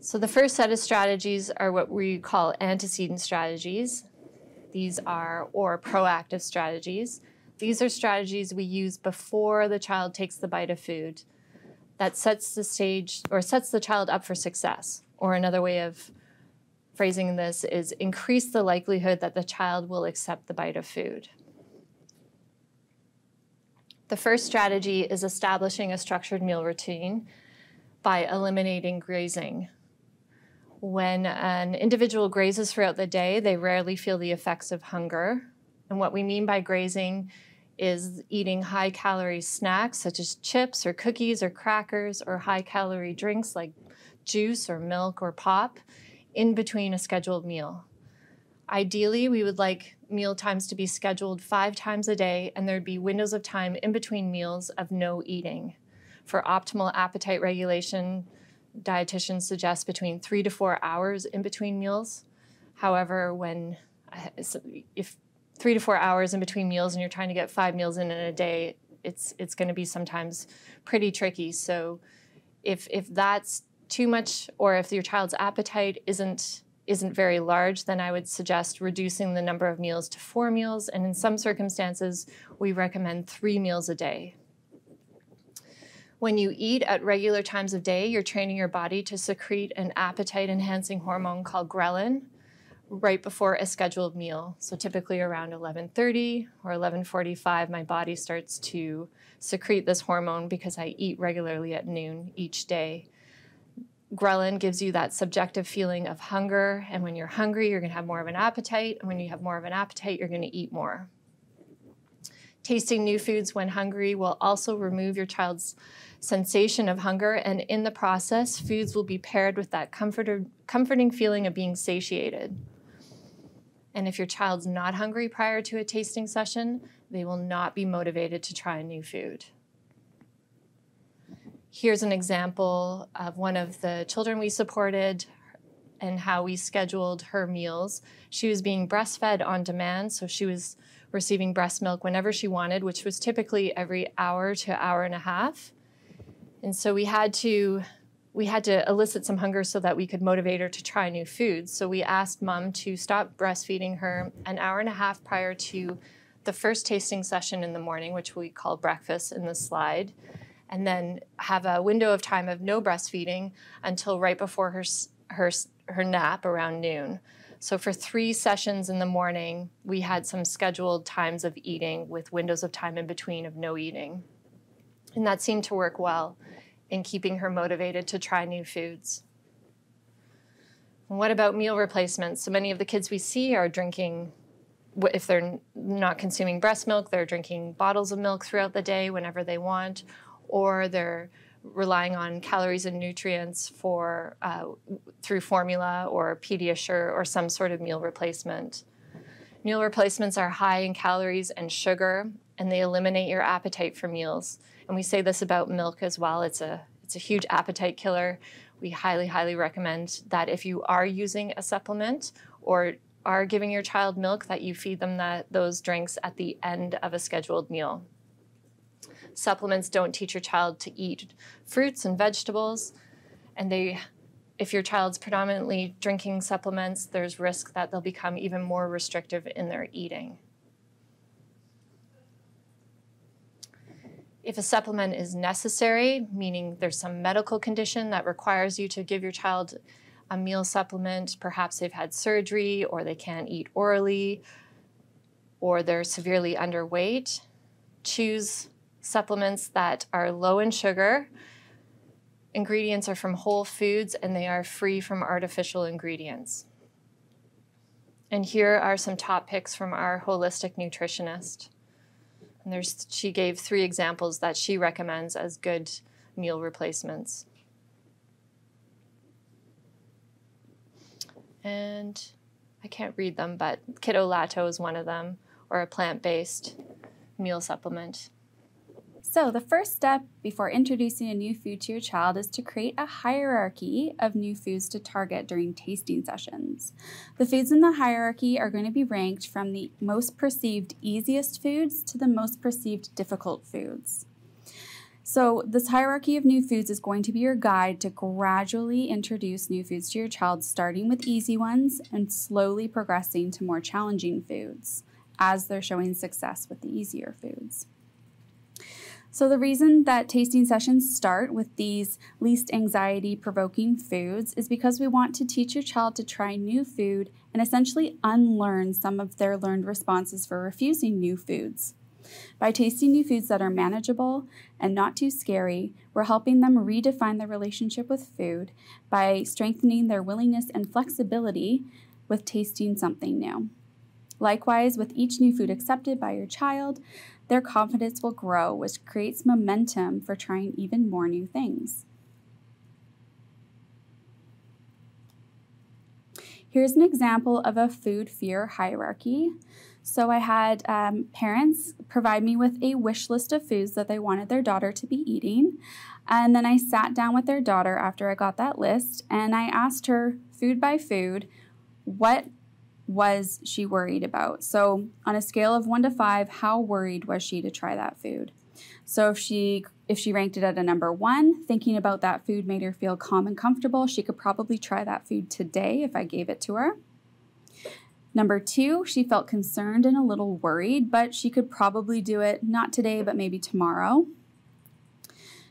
So the first set of strategies are what we call antecedent strategies. These are, or proactive strategies. These are strategies we use before the child takes the bite of food that sets the stage or sets the child up for success. Or another way of phrasing this is increase the likelihood that the child will accept the bite of food. The first strategy is establishing a structured meal routine by eliminating grazing. When an individual grazes throughout the day, they rarely feel the effects of hunger. And what we mean by grazing is eating high-calorie snacks such as chips or cookies or crackers, or high-calorie drinks like juice or milk or pop in between a scheduled meal. Ideally, we would like meal times to be scheduled 5 times a day, and there'd be windows of time in between meals of no eating. For optimal appetite regulation, dietitians suggest between 3 to 4 hours in between meals. However, if 3 to 4 hours in between meals and you're trying to get 5 meals in a day, it's going to be sometimes pretty tricky. So if that's too much, or if your child's appetite isn't very large, then I would suggest reducing the number of meals to 4 meals. And in some circumstances, we recommend 3 meals a day. When you eat at regular times of day, you're training your body to secrete an appetite-enhancing hormone called ghrelin right before a scheduled meal. So typically around 11:30 or 11:45, my body starts to secrete this hormone because I eat regularly at noon each day. Ghrelin gives you that subjective feeling of hunger, and when you're hungry, you're going to have more of an appetite, and when you have more of an appetite, you're going to eat more. Tasting new foods when hungry will also remove your child's sensation of hunger, and in the process, foods will be paired with that comforting feeling of being satiated. And if your child's not hungry prior to a tasting session, they will not be motivated to try a new food. Here's an example of one of the children we supported and how we scheduled her meals. She was being breastfed on demand, so she was receiving breast milk whenever she wanted, which was typically every hour to hour and a half. And so we had to elicit some hunger so that we could motivate her to try new foods. So we asked mom to stop breastfeeding her an hour and a half prior to the first tasting session in the morning, which we call breakfast in the slide, and then have a window of time of no breastfeeding until right before her nap around noon. So for 3 sessions in the morning, we had some scheduled times of eating with windows of time in between of no eating. And that seemed to work well in keeping her motivated to try new foods. And what about meal replacements? So many of the kids we see are drinking, if they're not consuming breast milk, they're drinking bottles of milk throughout the day whenever they want, or they're relying on calories and nutrients through formula or Pediasure or some sort of meal replacement. Meal replacements are high in calories and sugar, and they eliminate your appetite for meals. And we say this about milk as well. It's a huge appetite killer. We highly, highly recommend that if you are using a supplement or are giving your child milk, that you feed them those drinks at the end of a scheduled meal. Supplements don't teach your child to eat fruits and vegetables, and if your child's predominantly drinking supplements, there's risk that they'll become even more restrictive in their eating. If a supplement is necessary, meaning there's some medical condition that requires you to give your child a meal supplement, perhaps they've had surgery or they can't eat orally or they're severely underweight, choose supplements that are low in sugar. Ingredients are from whole foods and they are free from artificial ingredients. And here are some top picks from our holistic nutritionist. And she gave 3 examples that she recommends as good meal replacements. And I can't read them, but Keto Lacto is one of them, or a plant-based meal supplement. So the first step before introducing a new food to your child is to create a hierarchy of new foods to target during tasting sessions. The foods in the hierarchy are going to be ranked from the most perceived easiest foods to the most perceived difficult foods. So this hierarchy of new foods is going to be your guide to gradually introduce new foods to your child, starting with easy ones and slowly progressing to more challenging foods as they're showing success with the easier foods. So the reason that tasting sessions start with these least anxiety-provoking foods is because we want to teach your child to try new food and essentially unlearn some of their learned responses for refusing new foods. By tasting new foods that are manageable and not too scary, we're helping them redefine their relationship with food by strengthening their willingness and flexibility with tasting something new. Likewise, with each new food accepted by your child, their confidence will grow, which creates momentum for trying even more new things. Here's an example of a food fear hierarchy. So I had parents provide me with a wish list of foods that they wanted their daughter to be eating. And then I sat down with their daughter after I got that list and I asked her food by food, what was she worried about? So on a scale of 1 to 5, how worried was she to try that food? So if she ranked it at a number 1, thinking about that food made her feel calm and comfortable, she could probably try that food today if I gave it to her. Number 2, she felt concerned and a little worried, but she could probably do it not today, but maybe tomorrow.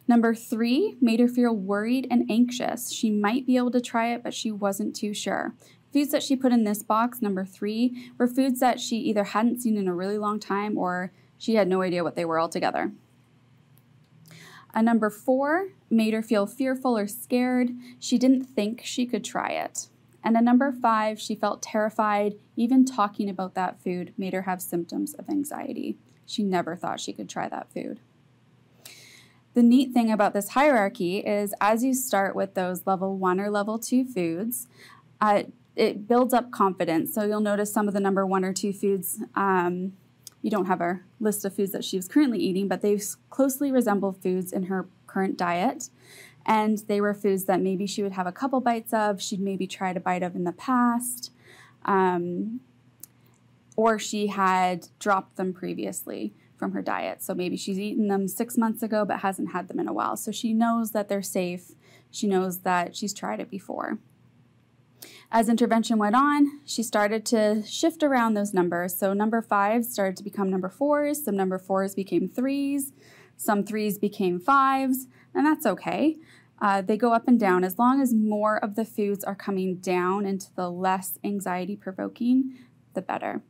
Number 3 made her feel worried and anxious. She might be able to try it, but she wasn't too sure. Foods that she put in this box, number 3, were foods that she either hadn't seen in a really long time or she had no idea what they were altogether. A number 4 made her feel fearful or scared. She didn't think she could try it. And a number 5, she felt terrified. Even talking about that food made her have symptoms of anxiety. She never thought she could try that food. The neat thing about this hierarchy is as you start with those level 1 or level 2 foods, it builds up confidence. So you'll notice some of the number 1 or 2 foods, you don't have a list of foods that she was currently eating, but they closely resemble foods in her current diet. And they were foods that maybe she would have a couple bites of, she'd maybe tried a bite of in the past, or she had dropped them previously from her diet. So maybe she's eaten them 6 months ago but hasn't had them in a while. So she knows that they're safe. She knows that she's tried it before. As intervention went on, she started to shift around those numbers. So number 5 started to become number 4s, some number 4s became 3s, some 3s became 5s, and that's okay. They go up and down as long as more of the foods are coming down into the less anxiety-provoking, the better.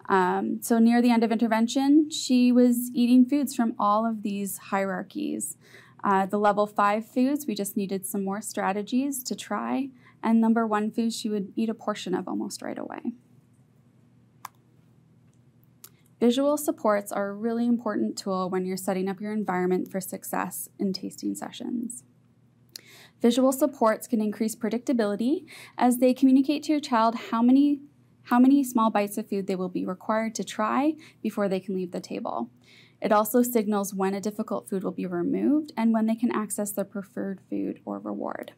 So near the end of intervention, she was eating foods from all of these hierarchies. The level 5 foods, we just needed some more strategies to try. And number 1 foods, she would eat a portion of almost right away. Visual supports are a really important tool when you're setting up your environment for success in tasting sessions. Visual supports can increase predictability as they communicate to your child how many small bites of food they will be required to try before they can leave the table. It also signals when a difficult food will be removed and when they can access their preferred food or reward.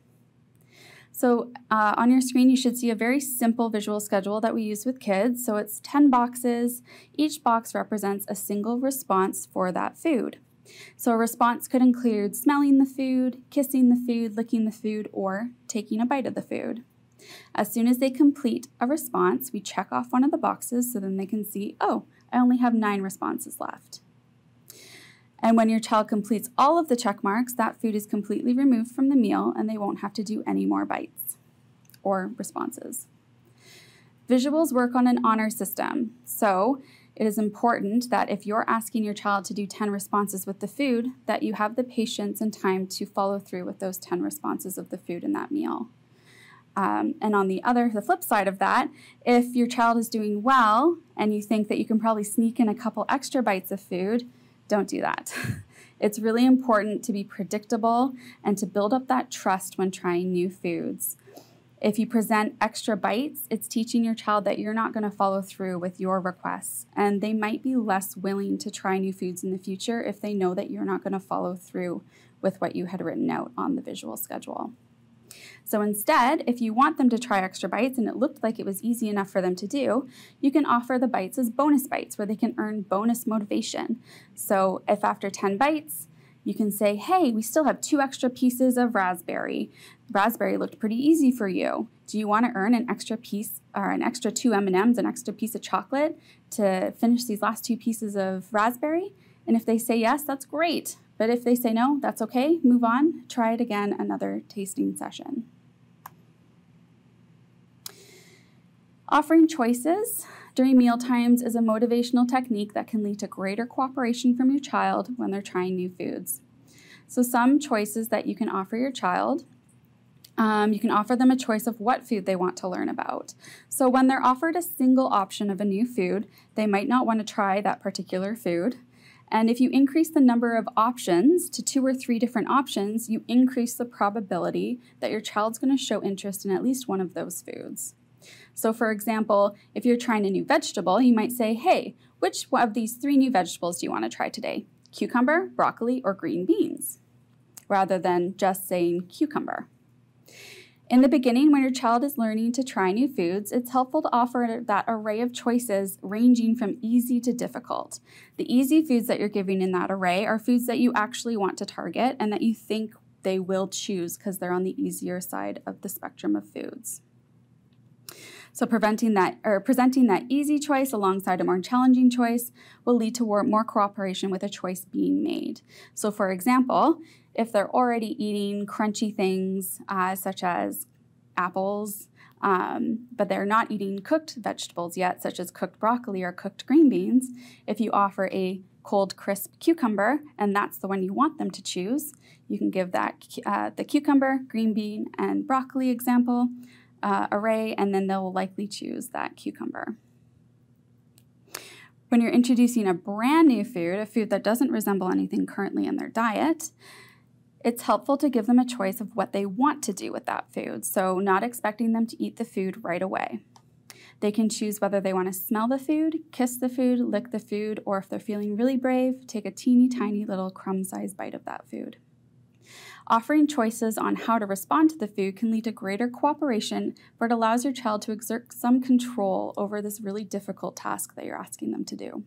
So on your screen, you should see a very simple visual schedule that we use with kids. So it's 10 boxes. Each box represents a single response for that food. So a response could include smelling the food, kissing the food, licking the food, or taking a bite of the food. As soon as they complete a response, we check off one of the boxes so then they can see, oh, I only have 9 responses left. And when your child completes all of the check marks, that food is completely removed from the meal and they won't have to do any more bites or responses. Visuals work on an honor system. So it is important that if you're asking your child to do 10 responses with the food, that you have the patience and time to follow through with those 10 responses of the food in that meal. And on the flip side of that, if your child is doing well and you think that you can probably sneak in a couple extra bites of food, don't do that. It's really important to be predictable and to build up that trust when trying new foods. If you present extra bites, it's teaching your child that you're not going to follow through with your requests, and they might be less willing to try new foods in the future if they know that you're not going to follow through with what you had written out on the visual schedule. So instead, if you want them to try extra bites and it looked like it was easy enough for them to do, you can offer the bites as bonus bites where they can earn bonus motivation. So if after 10 bites, You can say, hey, we still have 2 extra pieces of raspberry. Raspberry looked pretty easy for you. Do you want to earn an extra piece or an extra 2 M&Ms, an extra piece of chocolate to finish these last 2 pieces of raspberry? And if they say yes, that's great. But if they say no, that's okay. Move on. Try it again, another tasting session. Offering choices during meal times is a motivational technique that can lead to greater cooperation from your child when they're trying new foods. So some choices that you can offer your child, you can offer them a choice of what food they want to learn about. So when they're offered a single option of a new food, they might not want to try that particular food. And if you increase the number of options to 2 or 3 different options, you increase the probability that your child's going to show interest in at least one of those foods. So for example, if you're trying a new vegetable, you might say, hey, which of these 3 new vegetables do you want to try today? Cucumber, broccoli, or green beans? Rather than just saying cucumber. In the beginning, when your child is learning to try new foods, it's helpful to offer that array of choices ranging from easy to difficult. The easy foods that you're giving in that array are foods that you actually want to target and that you think they will choose because they're on the easier side of the spectrum of foods. So presenting that easy choice alongside a more challenging choice will lead to more cooperation with a choice being made. So for example, if they're already eating crunchy things such as apples, but they're not eating cooked vegetables yet, such as cooked broccoli or cooked green beans, if you offer a cold, crisp cucumber, and that's the one you want them to choose, you can give that the cucumber, green bean, and broccoli example array, and then they'll likely choose that cucumber. When you're introducing a brand new food, a food that doesn't resemble anything currently in their diet, it's helpful to give them a choice of what they want to do with that food, so not expecting them to eat the food right away. They can choose whether they want to smell the food, kiss the food, lick the food, or if they're feeling really brave, take a teeny tiny little crumb-sized bite of that food. Offering choices on how to respond to the food can lead to greater cooperation, but it allows your child to exert some control over this really difficult task that you're asking them to do.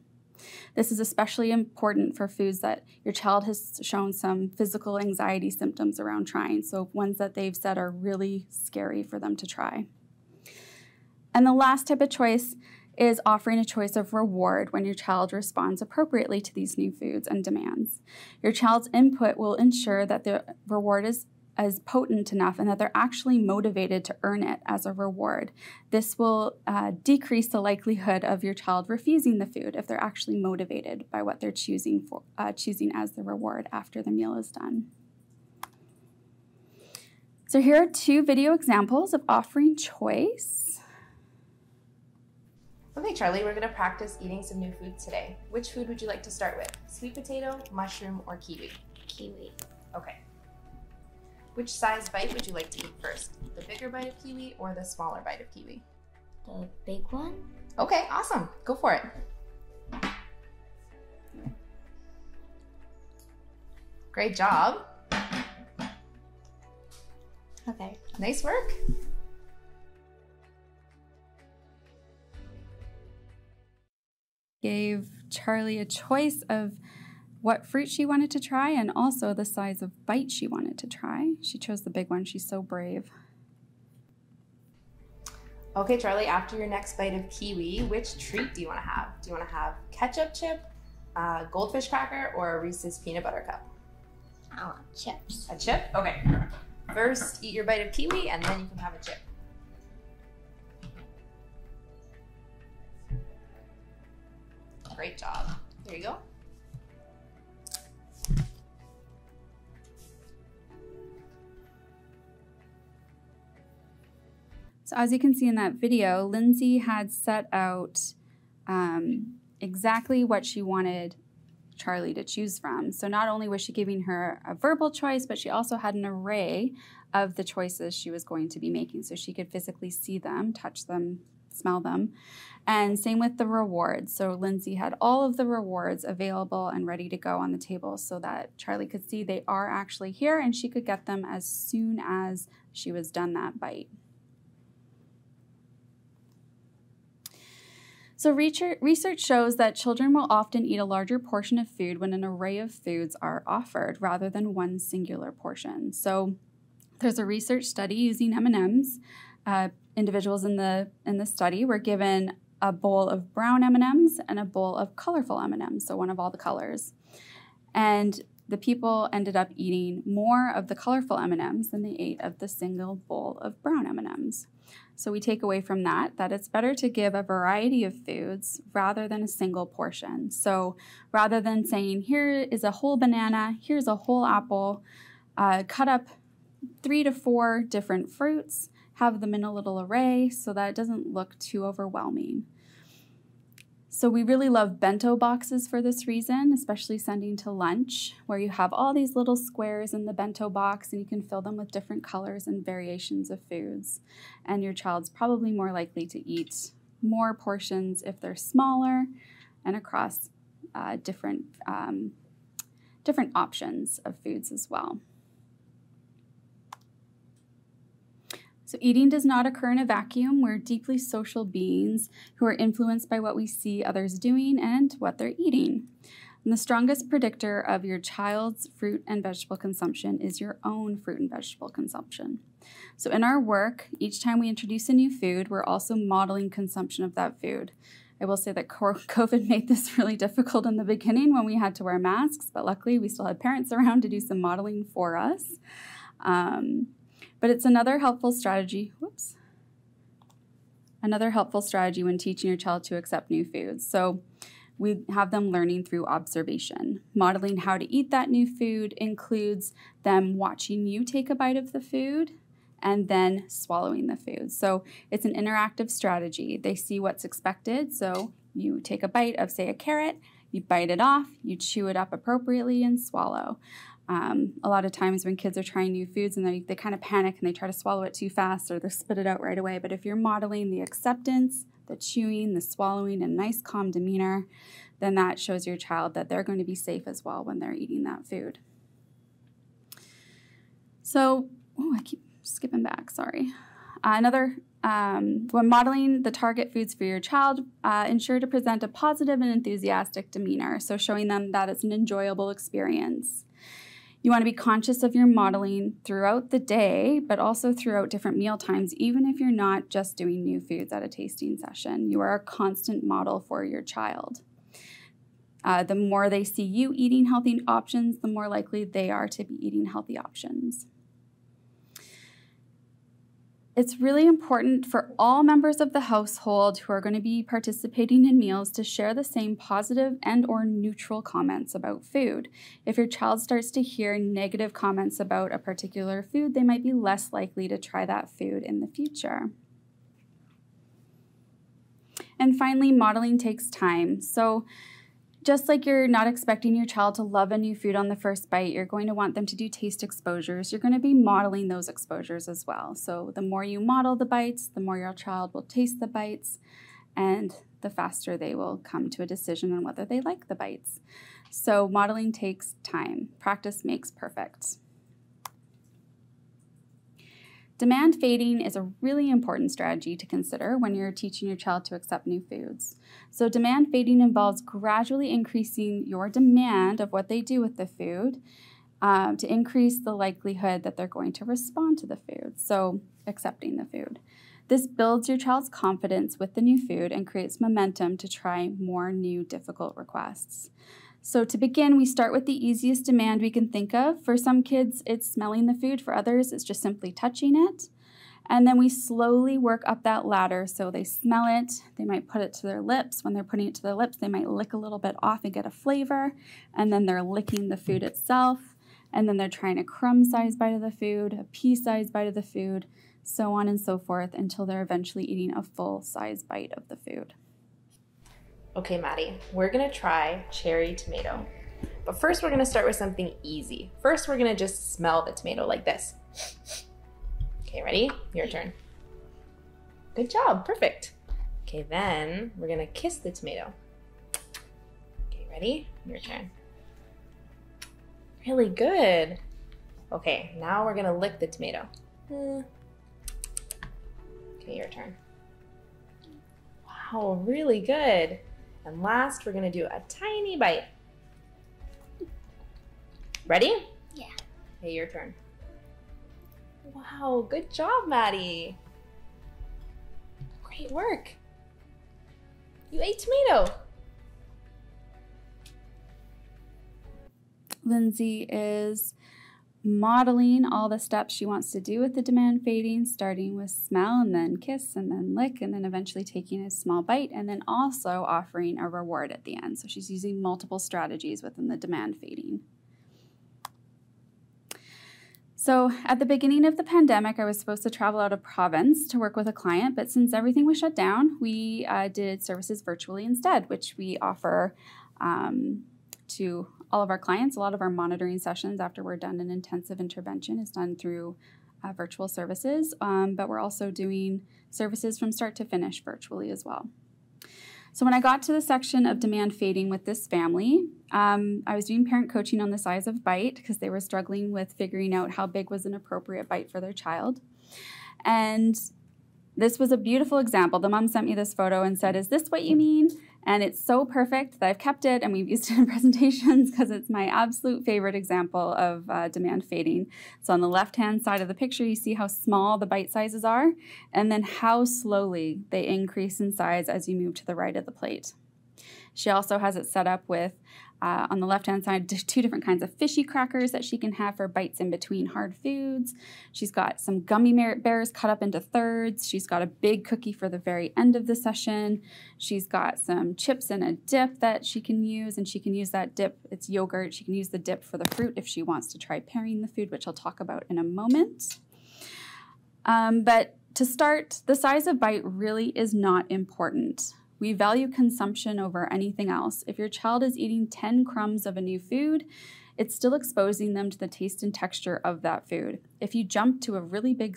This is especially important for foods that your child has shown some physical anxiety symptoms around trying, so ones that they've said are really scary for them to try. And the last type of choice is offering a choice of reward when your child responds appropriately to these new foods and demands. Your child's input will ensure that the reward is potent enough and that they're actually motivated to earn it as a reward. This will decrease the likelihood of your child refusing the food if they're actually motivated by what they're choosing as the reward after the meal is done. So here are 2 video examples of offering choice. Okay, Charlie, we're going to practice eating some new food today. Which food would you like to start with? Sweet potato, mushroom, or kiwi? Kiwi. Okay. Which size bite would you like to eat first? The bigger bite of kiwi or the smaller bite of kiwi? The big one? Okay, awesome. Go for it. Great job. Okay. Nice work. Gave Charlie a choice of what fruit she wanted to try and also the size of bite she wanted to try. She chose the big one. She's so brave. Okay, Charlie, after your next bite of kiwi, which treat do you want to have? Do you want to have ketchup chip, goldfish cracker, or a Reese's peanut butter cup? I want chips. A chip? Okay. First, eat your bite of kiwi, and then you can have a chip. Great job. There you go. So as you can see in that video, Lindsay had set out exactly what she wanted Charlie to choose from. So not only was she giving her a verbal choice, but she also had an array of the choices she was going to be making so she could physically see them, touch them, smell them. And same with the rewards. So Lindsay had all of the rewards available and ready to go on the table so that Charlie could see they are actually here and she could get them as soon as she was done that bite. So research shows that children will often eat a larger portion of food when an array of foods are offered rather than one singular portion. So there's a research study using M&Ms. Individuals in the study were given a bowl of brown M&Ms and a bowl of colorful M&Ms, so one of all the colors. And the people ended up eating more of the colorful M&Ms than they ate of the single bowl of brown M&Ms. So we take away from that it's better to give a variety of foods rather than a single portion. So rather than saying, here is a whole banana, here's a whole apple, cut up 3 to 4 different fruits, have them in a little array so that it doesn't look too overwhelming. So we really love bento boxes for this reason, especially sending to lunch, where you have all these little squares in the bento box and you can fill them with different colors and variations of foods. And your child's probably more likely to eat more portions if they're smaller and across different options of foods as well. So eating does not occur in a vacuum. We're deeply social beings who are influenced by what we see others doing and what they're eating. And the strongest predictor of your child's fruit and vegetable consumption is your own fruit and vegetable consumption. So in our work, each time we introduce a new food, we're also modeling consumption of that food. I will say that COVID made this really difficult in the beginning when we had to wear masks, but luckily we still had parents around to do some modeling for us. But it's another helpful strategy. Another helpful strategy when teaching your child to accept new foods. So we have them learning through observation. Modeling how to eat that new food includes them watching you take a bite of the food and then swallowing the food. So it's an interactive strategy. They see what's expected. So you take a bite of, say, a carrot, you bite it off, you chew it up appropriately and swallow. A lot of times when kids are trying new foods and they kind of panic and they try to swallow it too fast or they spit it out right away. But if you're modeling the acceptance, the chewing, the swallowing, and nice calm demeanor, then that shows your child that they're going to be safe as well when they're eating that food. So, I keep skipping back, sorry. When modeling the target foods for your child, ensure to present a positive and enthusiastic demeanor, so showing them that it's an enjoyable experience. You want to be conscious of your modeling throughout the day, but also throughout different meal times, even if you're not just doing new foods at a tasting session. You are a constant model for your child. The more they see you eating healthy options, the more likely they are to be eating healthy options. It's really important for all members of the household who are going to be participating in meals to share the same positive and or neutral comments about food. If your child starts to hear negative comments about a particular food, they might be less likely to try that food in the future. And finally, modeling takes time. So just like you're not expecting your child to love a new food on the first bite, you're going to want them to do taste exposures. You're going to be modeling those exposures as well. So the more you model the bites, the more your child will taste the bites, and the faster they will come to a decision on whether they like the bites. So modeling takes time. Practice makes perfect. Demand fading is a really important strategy to consider when you're teaching your child to accept new foods. So demand fading involves gradually increasing your demand of what they do with the food to increase the likelihood that they're going to respond to the food, so accepting the food. This builds your child's confidence with the new food and creates momentum to try more new difficult requests. So to begin, we start with the easiest demand we can think of. For some kids, it's smelling the food. For others, it's just simply touching it. And then we slowly work up that ladder. So they smell it, they might put it to their lips. When they're putting it to their lips, they might lick a little bit off and get a flavor. And then they're licking the food itself. And then they're trying a crumb-sized bite of the food, a pea-sized bite of the food, so on and so forth, until they're eventually eating a full-size bite of the food. Okay, Maddie, we're gonna try cherry tomato. But first we're gonna start with something easy. First we're gonna just smell the tomato like this. Okay, ready? Your turn. Good job, perfect. Okay, then we're gonna kiss the tomato. Okay, ready? Your turn. Really good. Okay, now we're gonna lick the tomato. Okay, your turn. Wow, really good. And last, we're gonna do a tiny bite. Ready? Yeah. Okay, your turn. Wow, good job, Maddie. Great work. You ate tomato. Lindsay is modeling all the steps she wants to do with the demand feeding, starting with smell and then kiss and then lick and then eventually taking a small bite and then also offering a reward at the end. So she's using multiple strategies within the demand feeding. So at the beginning of the pandemic, I was supposed to travel out of province to work with a client, but since everything was shut down, we did services virtually instead, which we offer to all of our clients. A lot of our monitoring sessions after we're done an intensive intervention is done through virtual services, but we're also doing services from start to finish virtually as well. So when I got to the section of demand feeding with this family, I was doing parent coaching on the size of bite because they were struggling with figuring out how big was an appropriate bite for their child. And this was a beautiful example. The mom sent me this photo and said, "Is this what you mean?" And it's so perfect that I've kept it and we've used it in presentations because it's my absolute favorite example of demand feeding. So on the left-hand side of the picture, you see how small the bite sizes are and then how slowly they increase in size as you move to the right of the plate. She also has it set up with, on the left-hand side, 2 different kinds of fishy crackers that she can have for bites in between hard foods. She's got some gummy bears cut up into thirds. She's got a big cookie for the very end of the session. She's got some chips and a dip that she can use, and she can use that dip. It's yogurt. She can use the dip for the fruit if she wants to try pairing the food, which I'll talk about in a moment. But to start, the size of bite really is not important. We value consumption over anything else. If your child is eating 10 crumbs of a new food, it's still exposing them to the taste and texture of that food. If you jump to a really big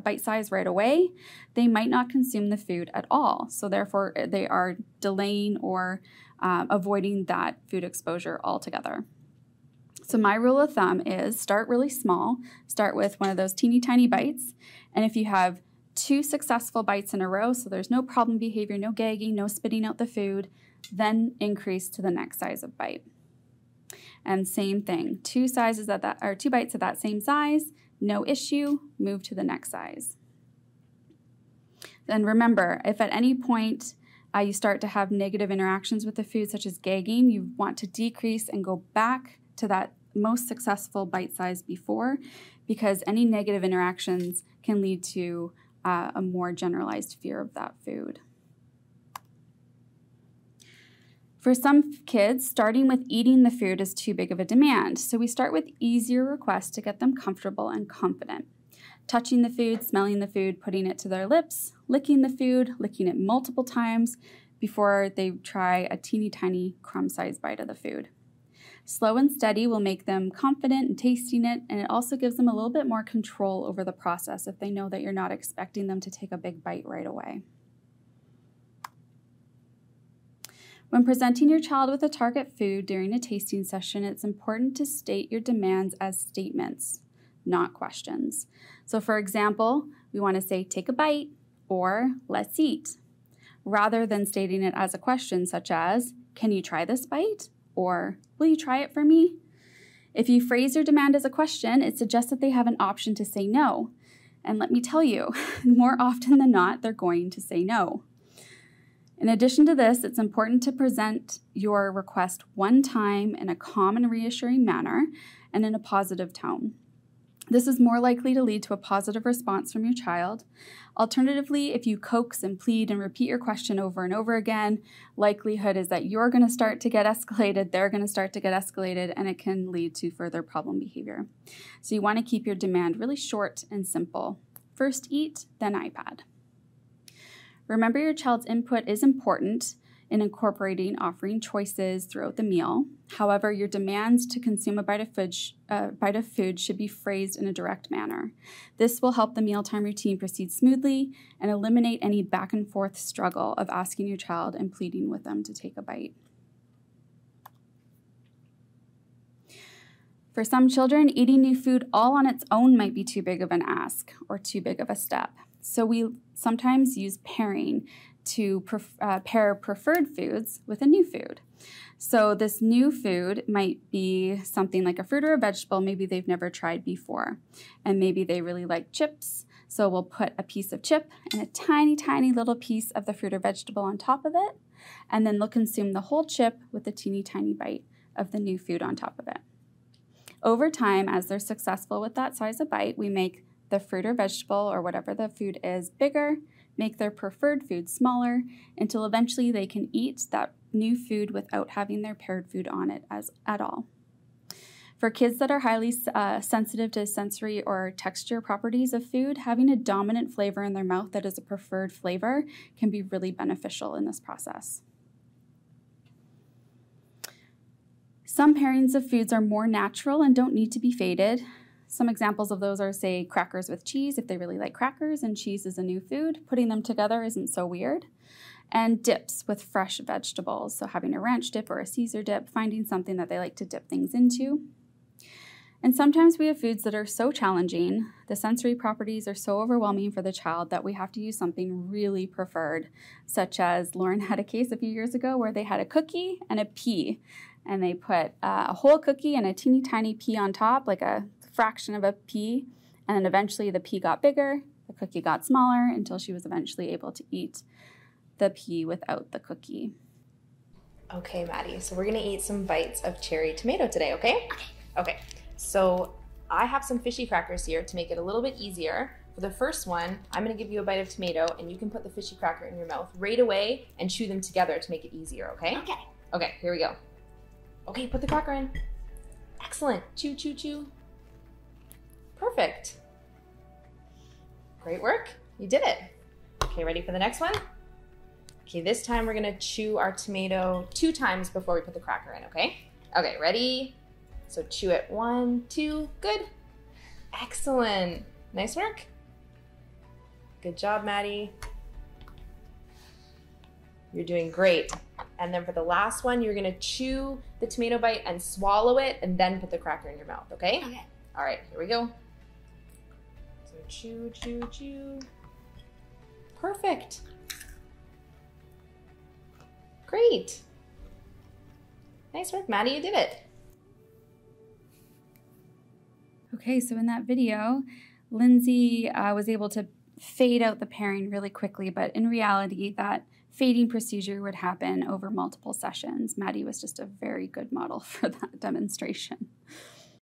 bite size right away, they might not consume the food at all. So therefore, they are delaying or avoiding that food exposure altogether. So my rule of thumb is start really small. Start with one of those teeny tiny bites. And if you have 2 successful bites in a row, so there's no problem behavior, no gagging, no spitting out the food, then increase to the next size of bite. And same thing, 2 bites of that same size, no issue, move to the next size. Then remember, if at any point you start to have negative interactions with the food, such as gagging, you want to decrease and go back to that most successful bite size before, because any negative interactions can lead to a more generalized fear of that food. For some kids, starting with eating the food is too big of a demand, so we start with easier requests to get them comfortable and confident. Touching the food, smelling the food, putting it to their lips, licking the food, licking it multiple times before they try a teeny tiny crumb-sized bite of the food. Slow and steady will make them confident in tasting it, and it also gives them a little bit more control over the process if they know that you're not expecting them to take a big bite right away. When presenting your child with a target food during a tasting session, it's important to state your demands as statements, not questions. So for example, we want to say, "Take a bite," or "Let's eat," rather than stating it as a question such as, "Can you try this bite?" or "Will you try it for me?" If you phrase your demand as a question, it suggests that they have an option to say no. And let me tell you, more often than not, they're going to say no. In addition to this, it's important to present your request one time in a calm and reassuring manner and in a positive tone. This is more likely to lead to a positive response from your child. Alternatively, if you coax and plead and repeat your question over and over again, likelihood is that you're going to start to get escalated, they're going to start to get escalated, and it can lead to further problem behavior. So you want to keep your demand really short and simple. First eat, then iPad. Remember, your child's input is important in incorporating offering choices throughout the meal. However, your demands to consume a bite of food should be phrased in a direct manner. This will help the mealtime routine proceed smoothly and eliminate any back and forth struggle of asking your child and pleading with them to take a bite. For some children, eating new food all on its own might be too big of an ask or too big of a step. So we sometimes use pairing to pair preferred foods with a new food. So this new food might be something like a fruit or a vegetable maybe they've never tried before. And maybe they really like chips. So we'll put a piece of chip and a tiny, tiny little piece of the fruit or vegetable on top of it. And then they'll consume the whole chip with a teeny tiny bite of the new food on top of it. Over time, as they're successful with that size of bite, we make the fruit or vegetable or whatever the food is bigger, make their preferred food smaller, until eventually they can eat that new food without having their paired food on it at all. For kids that are highly sensitive to sensory or texture properties of food, having a dominant flavor in their mouth that is a preferred flavor can be really beneficial in this process. Some pairings of foods are more natural and don't need to be fated. Some examples of those are, say, crackers with cheese, if they really like crackers and cheese is a new food. Putting them together isn't so weird. And dips with fresh vegetables, so having a ranch dip or a Caesar dip, finding something that they like to dip things into. And sometimes we have foods that are so challenging, the sensory properties are so overwhelming for the child that we have to use something really preferred, such as Lauren had a case a few years ago where they had a cookie and a pea, and they put a whole cookie and a teeny tiny pea on top, like a fraction of a pea, and then eventually the pea got bigger, the cookie got smaller, until she was eventually able to eat the pea without the cookie. Okay, Maddie, so we're gonna eat some bites of cherry tomato today, okay? Okay, so I have some fishy crackers here to make it a little bit easier. For the first one, I'm gonna give you a bite of tomato and you can put the fishy cracker in your mouth right away and chew them together to make it easier, okay? Okay. Okay, here we go. Okay, put the cracker in. Excellent, chew, chew, chew. Perfect. Great work, you did it. Okay, ready for the next one? Okay, this time we're gonna chew our tomato 2 times before we put the cracker in, okay? Okay, ready? So chew it 1, 2, good. Excellent, nice work. Good job, Maddie. You're doing great. And then for the last one, you're gonna chew the tomato bite and swallow it and then put the cracker in your mouth, okay? Okay. All right, here we go. So chew, chew, chew. Perfect. Great. Nice work, Maddie, you did it. Okay, so in that video, Lindsay was able to fade out the pairing really quickly, but in reality, that fading procedure would happen over multiple sessions. Maddie was just a very good model for that demonstration.